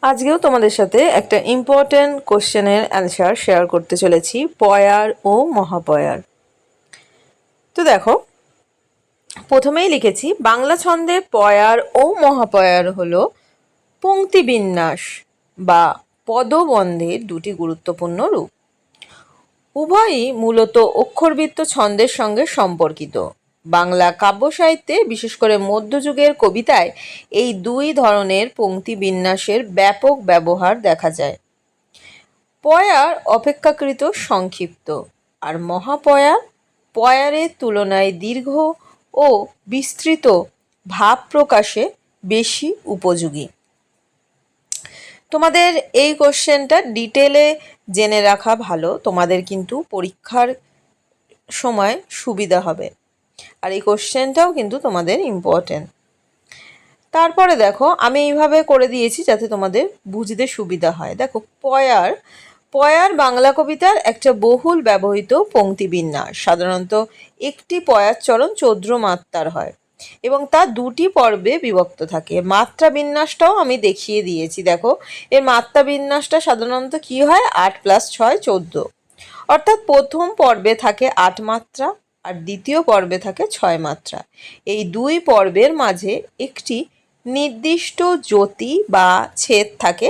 আজকেও তোমাদের সাথে একটা ইম্পর্টেন্ট কোশ্চেনের অ্যান্সার শেয়ার করতে চলেছি, পয়ার ও মহাপয়ার। তো দেখো, প্রথমেই লিখেছি বাংলা ছন্দে পয়ার ও মহাপয়ার হলো পংক্তিবিন্যাস বা পদবন্ধের দুটি গুরুত্বপূর্ণ রূপ। উভয়ই মূলত অক্ষরবৃত্ত ছন্দের সঙ্গে সম্পর্কিত। বাংলা কাব্য সাহিত্যে, বিশেষ করে মধ্যযুগের কবিতায় এই দুই ধরনের পংক্তি বিন্যাসের ব্যাপক ব্যবহার দেখা যায়। পয়ার অপেক্ষাকৃত সংক্ষিপ্ত, আর মহাপয়ার পয়ারের তুলনায় দীর্ঘ ও বিস্তৃত ভাব প্রকাশে বেশি উপযোগী। তোমাদের এই কোশ্চেনটা ডিটেলে জেনে রাখা ভালো, তোমাদের কিন্তু পরীক্ষার সময় সুবিধা হবে। আর এই কোশ্চেনটাও কিন্তু তোমাদের ইম্পর্টেন্ট। তারপরে দেখো, আমি এইভাবে করে দিয়েছি যাতে তোমাদের বুঝতে সুবিধা হয়। দেখো, পয়ার বাংলা কবিতার একটা বহুল ব্যবহৃত পংক্তিবিন্যাস। সাধারণত একটি পয়ার চরণ 14 মাত্রার হয় এবং তা দুটি পর্বে বিভক্ত থাকে। মাত্রা বিন্যাসটাও আমি দেখিয়ে দিয়েছি। দেখো, এর মাত্রা বিন্যাসটা সাধারণত কি হয়, 8 + 6 14, অর্থাৎ প্রথম পর্বে থাকে 8 মাত্রা আর দ্বিতীয় পর্বে থাকে 6 মাত্রা। এই দুই পর্বের মাঝে একটি নির্দিষ্ট জ্যোতি বা ছেদ থাকে।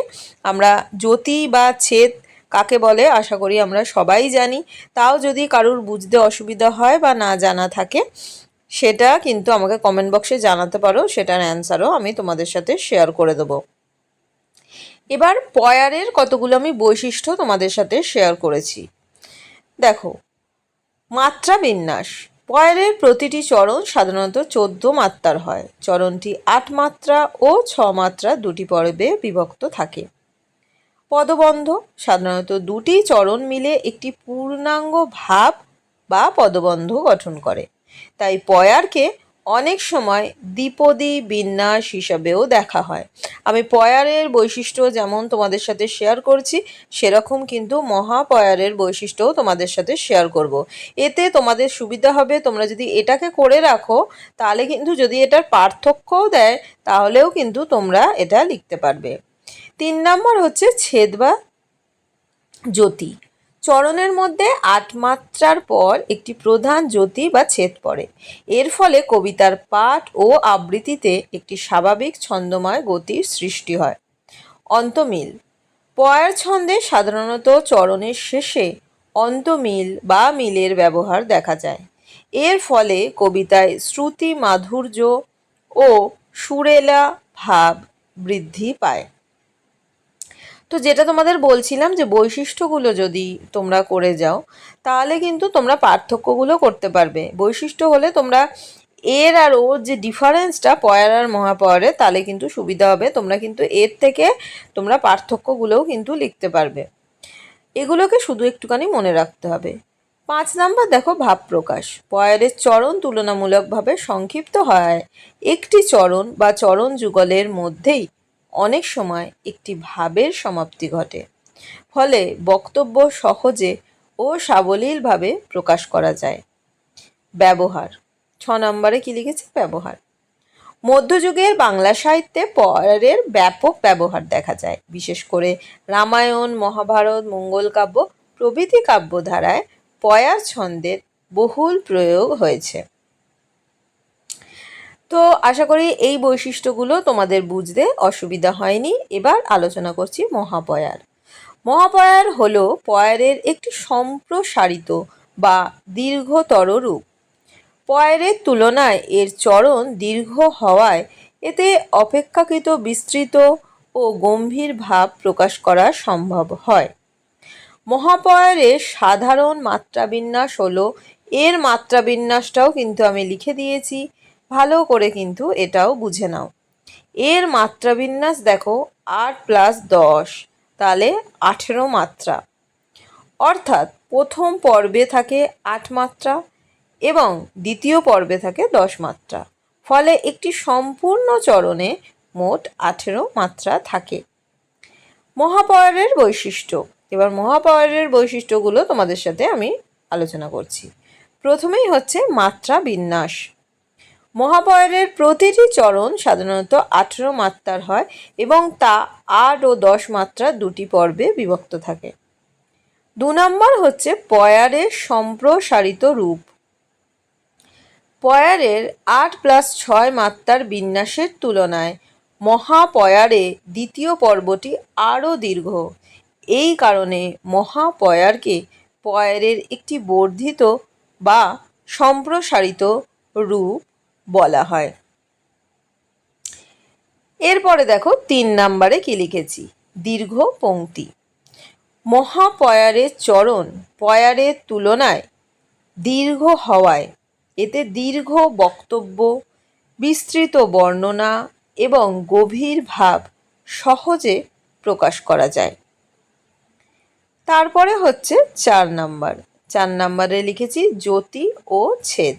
আমরা জ্যোতি বা ছেদ কাকে বলে আশা করি আমরা সবাই জানি। তাও যদি কারুর বুঝতে অসুবিধা হয় বা না জানা থাকে, সেটা কিন্তু আমাকে কমেন্ট বক্সে জানাতে পারো, সেটার অ্যান্সারও আমি তোমাদের সাথে শেয়ার করে দেবো। এবার পয়ারের কতগুলো আমি বৈশিষ্ট্য তোমাদের সাথে শেয়ার করেছি। দেখো, মাত্রা বিন্যাস। পয়ারের প্রতিটি চরণ সাধারণত 14 মাত্রার হয়। চরণটি 8 মাত্রা ও 6 মাত্রা দুটি পর্বে বিভক্ত থাকে। পদবন্ধ সাধারণত দুটি চরণ মিলে একটি পূর্ণাঙ্গ ভাব বা পদবন্ধ গঠন করে। তাই পয়ারকে অনেক সময় দ্বিপদী বিন্যাস হিসাবেও দেখা হয়। আমি পয়ারের বৈশিষ্ট্য যেমন তোমাদের সাথে শেয়ার করছি, সেরকম কিন্তু মহাপয়ারের বৈশিষ্ট্যও তোমাদের সাথে শেয়ার করব। এতে তোমাদের সুবিধা হবে। তোমরা যদি এটাকে করে রাখো, তাহলে কিন্তু যদি এটার পার্থক্যও দেয়, তাহলেও কিন্তু তোমরা এটা লিখতে পারবে। 3 নম্বর হচ্ছে ছেদ বা জ্যোতি। চরণের মধ্যে 8 মাত্রার পর একটি প্রধান জ্যোতি বা ছেদ পড়ে। এর ফলে কবিতার পাঠ ও আবৃত্তিতে একটি স্বাভাবিক ছন্দময় গতির সৃষ্টি হয়। অন্তমিল। পয়ার ছন্দে সাধারণত চরণের শেষে অন্তমিল বা মিলের ব্যবহার দেখা যায়। এর ফলে কবিতায় শ্রুতি মাধুর্য ও সুরেলা ভাব বৃদ্ধি পায়। তো যেটা তোমাদের বলছিলাম যে বৈশিষ্ট্যগুলো যদি তোমরা করে যাও, তাহলে কিন্তু তোমরা পার্থক্যগুলো করতে পারবে। বৈশিষ্ট্য হলে তোমরা এর আর ওর যে ডিফারেন্সটা পয়ার আর মহাপয়ারে, তাহলে কিন্তু সুবিধা হবে। তোমরা কিন্তু এর থেকে তোমরা পার্থক্যগুলোও কিন্তু লিখতে পারবে। এগুলোকে শুধু একটুখানি মনে রাখতে হবে। 5 নাম্বার দেখো, ভাব প্রকাশ। পয়ারের চরণ তুলনামূলকভাবে সংক্ষিপ্ত হয়। একটি চরণ বা চরণ যুগলের মধ্যেই অনেক সময় একটি ভাবের সমাপ্তি ঘটে, ফলে বক্তব্য সহজে ও সাবলীলভাবে প্রকাশ করা যায়। ব্যবহার। 6 নম্বরে কি লিখেছে, ব্যবহার। মধ্যযুগের বাংলা সাহিত্যে পয়ারের ব্যাপক ব্যবহার দেখা যায়। বিশেষ করে রামায়ণ, মহাভারত, মঙ্গলকাব্য প্রভৃতি কাব্যধারায় পয়ার ছন্দের বহুল প্রয়োগ হয়েছে। তো আশা করি এই বৈশিষ্ট্যগুলো তোমাদের বুঝতে অসুবিধা হয়নি। এবার আলোচনা করছি মহাপয়ার। মহাপয়ার হলো পয়ারের একটি সম্প্রসারিত বা দীর্ঘতর রূপ। পয়ারের তুলনায় এর চরণ দীর্ঘ হওয়ায় এতে অপেক্ষাকৃত বিস্তৃত ও গম্ভীর ভাব প্রকাশ করা সম্ভব হয়। মহাপয়ারের সাধারণ মাত্রাবিন্যাস হলো, এর মাত্রাবিন্যাসটাও কিন্তু আমি লিখে দিয়েছি, ভালো করে কিন্তু এটাও বুঝে নাও। এর মাত্রাবিন্যাস দেখো, 8 + 10, তাহলে 18 মাত্রা। অর্থাৎ প্রথম পর্বে থাকে 8 মাত্রা এবং দ্বিতীয় পর্বে থাকে 10 মাত্রা। ফলে একটি সম্পূর্ণ চরণে মোট 18 মাত্রা থাকে। মহাপয়ারের বৈশিষ্ট্য। এবার মহাপয়ারের বৈশিষ্ট্যগুলো তোমাদের সাথে আমি আলোচনা করছি। প্রথমেই হচ্ছে মাত্রা বিন্যাস। মহাপয়ারের প্রতিটি চরণ সাধারণত 18 মাত্রার হয় এবং তা 8 ও 10 মাত্রার দুটি পর্বে বিভক্ত থাকে। 2 নম্বর হচ্ছে পয়ারের সম্প্রসারিত রূপ। পয়ারের 8+6 মাত্রার বিন্যাসের তুলনায় মহাপয়ারে দ্বিতীয় পর্বটি আরও দীর্ঘ। এই কারণে মহাপয়ারকে পয়ারের একটি বর্ধিত বা সম্প্রসারিত রূপ বলা হয়। এরপরে দেখো 3 নম্বরে কি লিখেছি, দীর্ঘ পংক্তি। মহাপয়ারের চরণ পয়ারের তুলনায় দীর্ঘ হওয়ায় এতে দীর্ঘ বক্তব্য, বিস্তৃত বর্ণনা এবং গভীর ভাব সহজে প্রকাশ করা যায়। তারপরে হচ্ছে 4 নম্বর। 4 নম্বরে লিখেছি জ্যোতি ও ছেদ।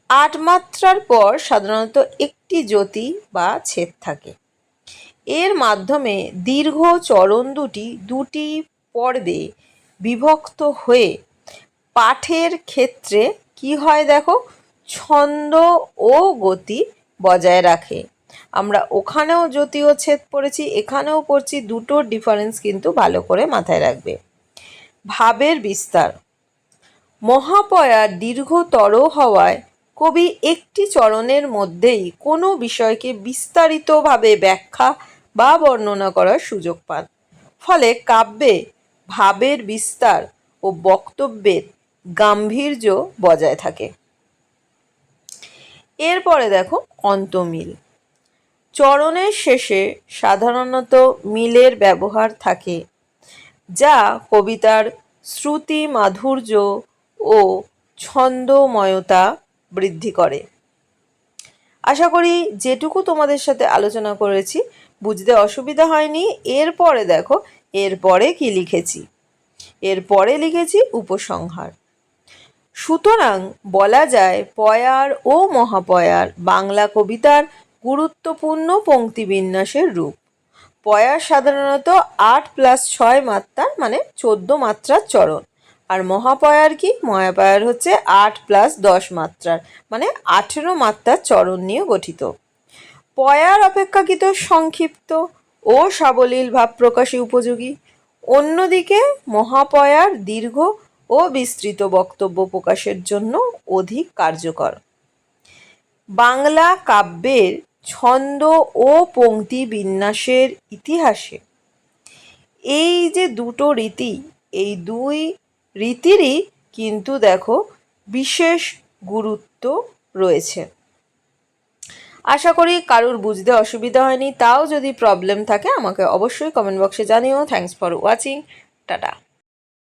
8 মাত্রার পর সাধারণত একটি জ্যোতি বা ছেদ থাকে। এর মাধ্যমে দীর্ঘ চরণ দুটি পর্বে বিভক্ত হয়ে পাঠের ক্ষেত্রে কি হয় দেখো, ছন্দ ও গতি বজায় রাখে। আমরা ওখানেও জ্যোতি ও ছেদ পড়েছি, এখানেও পড়ছি, দুটোর ডিফারেন্স কিন্তু ভালো করে মাথায় রাখবে। ভাবের বিস্তার। মহাপয়ার দীর্ঘতর হওয়ায় কবি একটি চরণের মধ্যেই কোনো বিষয়কে বিস্তারিতভাবে ব্যাখ্যা বা বর্ণনা করার সুযোগ পান। ফলে কাব্যে ভাবের বিস্তার ও বক্তব্যের গাম্ভীর্য বজায় থাকে। এরপরে দেখো অন্তমিল। চরণের শেষে সাধারণত মিলের ব্যবহার থাকে, যা কবিতার শ্রুতি মাধুর্য ও ছন্দময়তা বৃদ্ধি করে। আশা করি যেটুকু তোমাদের সাথে আলোচনা করেছি বুঝতে অসুবিধা হয়নি। এরপরে দেখো, এরপরে কি লিখেছি, এরপরে লিখেছি উপসংহার। সুতরাং বলা যায় পয়ার ও মহাপয়ার বাংলা কবিতার গুরুত্বপূর্ণ পংক্তিবিন্যাসের রূপ। পয়ার সাধারণত 8+6 মাত্রা মানে 14 মাত্রার চরণ, আর মহাপয়ার কি, মহাপয়ার হচ্ছে 8+10 মাত্রার মানে 18 মাত্রার চরণ নিয়ে গঠিত। পয়ার অপেক্ষাকৃত সংক্ষিপ্ত ও সাবলীল ভাব প্রকাশে উপযোগী, অন্যদিকে মহাপয়ার দীর্ঘ ও বিস্তৃত বক্তব্য প্রকাশের জন্য অধিক কার্যকর। বাংলা কাব্যের ছন্দ ও পংক্তি বিন্যাসের ইতিহাসে এই যে দুটো রীতি, এই দুই রীতিরই কিন্তু দেখো বিশেষ গুরুত্ব রয়েছে। আশা করি কারুর বুঝতে অসুবিধা হয়নি। তাও যদি প্রবলেম থাকে আমাকে অবশ্যই কমেন্ট বক্সে জানিও। Thanks for watching. টাটা।